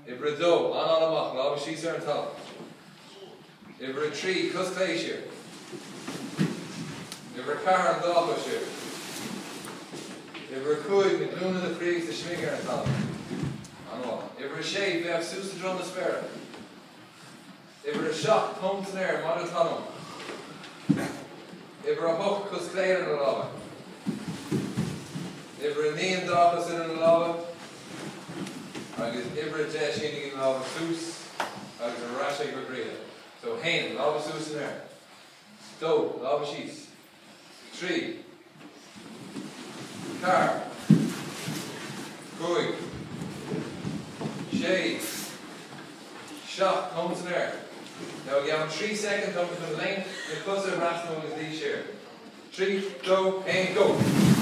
Ibra do, an amach, lava she's there on top. Ibra tree, cus clay shear. Ibra car and dog shear. Ibra cuig, the gloom of the creeks, the schminger on top. Ibra shave, we have Susan Drum the Spare. Ibra shock, home to there, model tunnel. Ibra hook, cus clay in the lava. Ibra knee and dog in the lava. Agus Ibra Jesh in the lava Sus. Agus a Rasha Gregria. So Hain, lava Sus in there. Do, lava sheets. Tree. Car. Going. Shade. Shot, comes in there. Now you have 3 seconds up to the length, the cluster rational is these here. 3, go, and go.